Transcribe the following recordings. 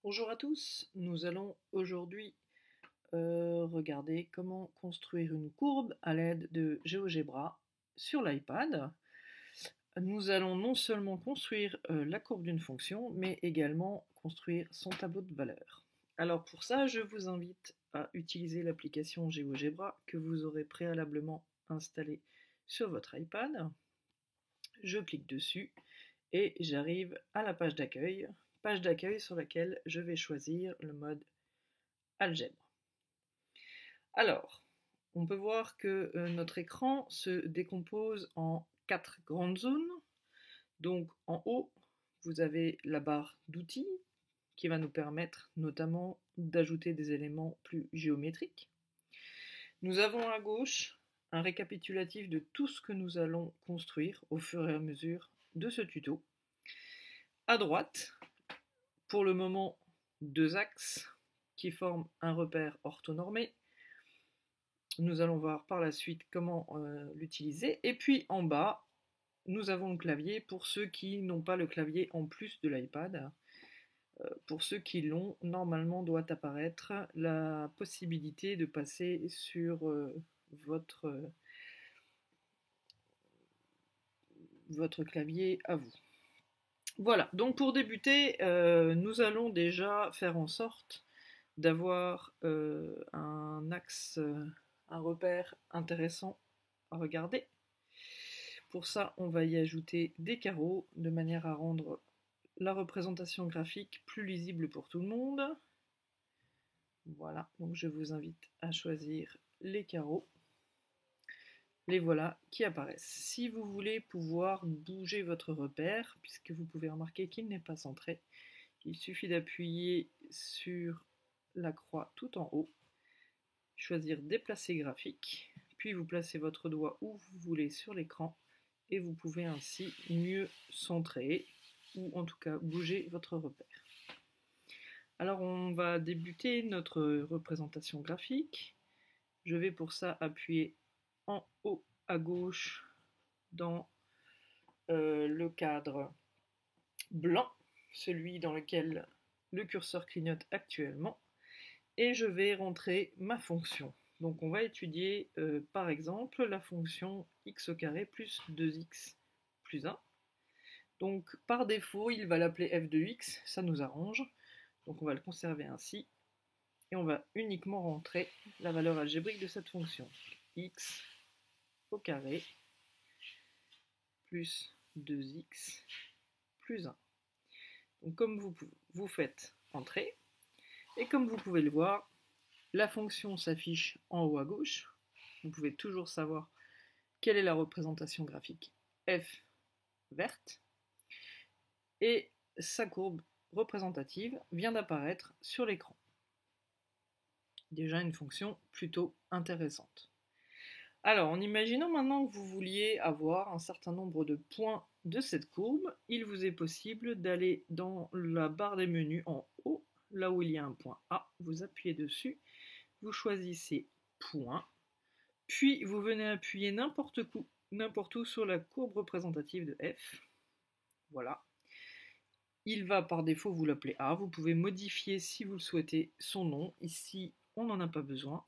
Bonjour à tous, nous allons aujourd'hui regarder comment construire une courbe à l'aide de GeoGebra sur l'iPad. Nous allons non seulement construire la courbe d'une fonction, mais également construire son tableau de valeur. Alors pour ça, je vous invite à utiliser l'application GeoGebra que vous aurez préalablement installée sur votre iPad. Je clique dessus et j'arrive à la page d'accueil sur laquelle je vais choisir le mode algèbre. Alors, on peut voir que notre écran se décompose en 4 grandes zones. Donc en haut, vous avez la barre d'outils qui va nous permettre notamment d'ajouter des éléments plus géométriques. Nous avons à gauche un récapitulatif de tout ce que nous allons construire au fur et à mesure de ce tuto. À droite, pour le moment, 2 axes qui forment un repère orthonormé. Nous allons voir par la suite comment l'utiliser. Et puis en bas, nous avons le clavier pour ceux qui n'ont pas le clavier en plus de l'iPad. Pour ceux qui l'ont, normalement doit apparaître la possibilité de passer sur votre clavier à vous. Voilà, donc pour débuter, nous allons déjà faire en sorte d'avoir un axe, un repère intéressant à regarder. Pour ça, on va y ajouter des carreaux de manière à rendre la représentation graphique plus lisible pour tout le monde. Voilà, donc je vous invite à choisir les carreaux. Les voilà qui apparaissent. Si vous voulez pouvoir bouger votre repère, puisque vous pouvez remarquer qu'il n'est pas centré, il suffit d'appuyer sur la croix tout en haut, choisir déplacer graphique, puis vous placez votre doigt où vous voulez sur l'écran et vous pouvez ainsi mieux centrer ou en tout cas bouger votre repère. Alors on va débuter notre représentation graphique. Je vais pour ça appuyer en haut à gauche dans le cadre blanc, celui dans lequel le curseur clignote actuellement, et je vais rentrer ma fonction. Donc on va étudier par exemple la fonction x au carré plus 2x plus 1. Donc par défaut, il va l'appeler f de x, ça nous arrange. Donc on va le conserver ainsi. Et on va uniquement rentrer la valeur algébrique de cette fonction. X au carré plus 2x plus 1. Donc comme vous faites entrer, et comme vous pouvez le voir, la fonction s'affiche en haut à gauche. Vous pouvez toujours savoir quelle est la représentation graphique f verte. Et sa courbe représentative vient d'apparaître sur l'écran. Déjà une fonction plutôt intéressante. Alors, en imaginant maintenant que vous vouliez avoir un certain nombre de points de cette courbe, il vous est possible d'aller dans la barre des menus en haut, là où il y a un point A, vous appuyez dessus, vous choisissez point, puis vous venez appuyer n'importe où sur la courbe représentative de f. Voilà. Il va par défaut vous l'appeler A, vous pouvez modifier si vous le souhaitez son nom, ici on n'en a pas besoin,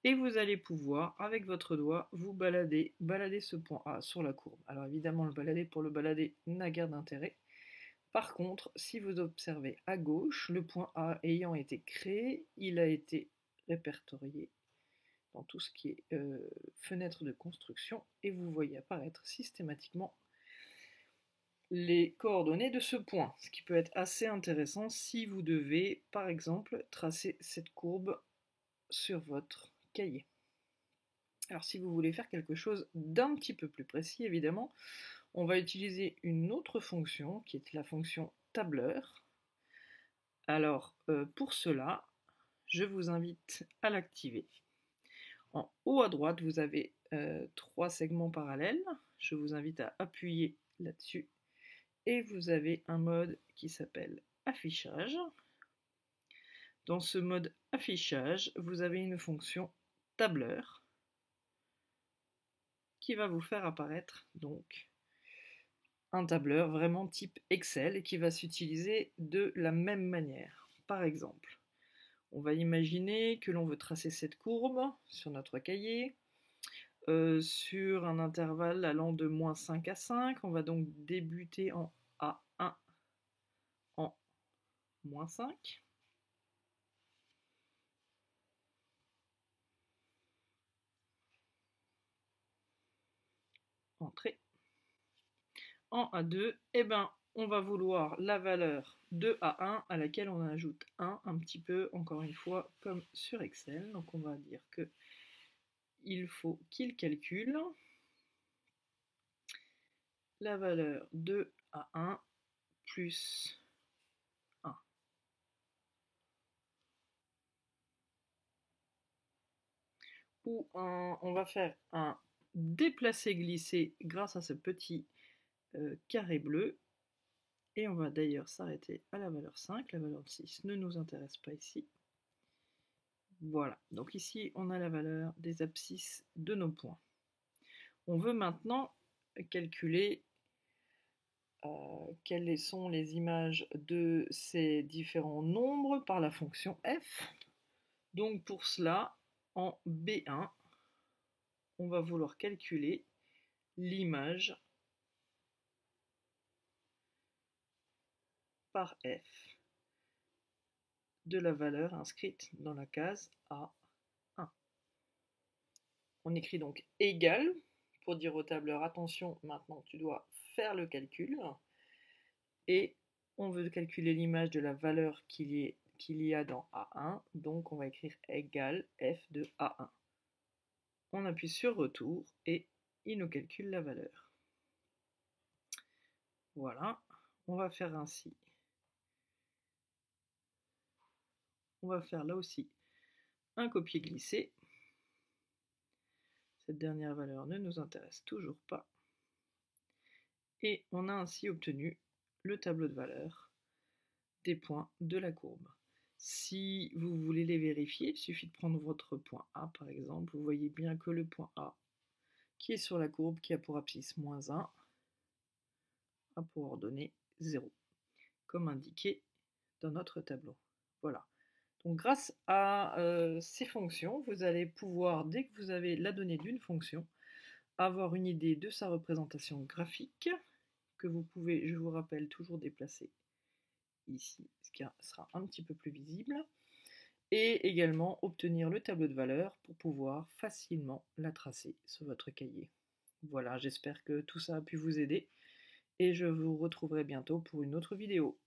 et vous allez pouvoir, avec votre doigt, vous balader ce point A sur la courbe. Alors évidemment, le balader pour le balader n'a guère d'intérêt. Par contre, si vous observez à gauche, le point A ayant été créé, il a été répertorié dans tout ce qui est fenêtre de construction, et vous voyez apparaître systématiquement les coordonnées de ce point, ce qui peut être assez intéressant si vous devez, par exemple, tracer cette courbe sur votre cahier. Alors si vous voulez faire quelque chose d'un petit peu plus précis, évidemment, on va utiliser une autre fonction qui est la fonction tableur. Alors pour cela, je vous invite à l'activer. En haut à droite, vous avez 3 segments parallèles. Je vous invite à appuyer là-dessus. Et vous avez un mode qui s'appelle affichage. Dans ce mode affichage, vous avez une fonction tableur qui va vous faire apparaître donc un tableur vraiment type Excel et qui va s'utiliser de la même manière. par exemple, on va imaginer que l'on veut tracer cette courbe sur notre cahier sur un intervalle allant de -5 à 5. On va donc débuter en A1 en -5. Entrée. En A2, eh ben, on va vouloir la valeur de A1 à laquelle on ajoute 1 un petit peu, encore une fois, comme sur Excel. Donc on va dire que il faut qu'il calcule la valeur de A1 plus 1. Ou on va faire un déplacer-glisser grâce à ce petit carré bleu. Et on va d'ailleurs s'arrêter à la valeur 5. La valeur 6 ne nous intéresse pas ici. Voilà, donc ici on a la valeur des abscisses de nos points. On veut maintenant calculer quelles sont les images de ces différents nombres par la fonction f. Donc pour cela, en B1, on va vouloir calculer l'image par f de la valeur inscrite dans la case A1. On écrit donc égal pour dire au tableur attention, maintenant tu dois faire le calcul. Et on veut calculer l'image de la valeur qu'il y a dans A1, donc on va écrire égal f de A1. On appuie sur retour et il nous calcule la valeur. Voilà, on va faire ainsi. On va faire là aussi un copier-glisser. Cette dernière valeur ne nous intéresse toujours pas. Et on a ainsi obtenu le tableau de valeur des points de la courbe. Si vous voulez les vérifier, il suffit de prendre votre point A par exemple. Vous voyez bien que le point A qui est sur la courbe qui a pour abscisse -1 a pour ordonnée 0, comme indiqué dans notre tableau. Voilà. Donc grâce à ces fonctions, vous allez pouvoir, dès que vous avez la donnée d'une fonction, avoir une idée de sa représentation graphique, que vous pouvez, je vous rappelle, toujours déplacer ici, ce qui sera un petit peu plus visible, et également obtenir le tableau de valeur pour pouvoir facilement la tracer sur votre cahier. Voilà, j'espère que tout ça a pu vous aider, et je vous retrouverai bientôt pour une autre vidéo.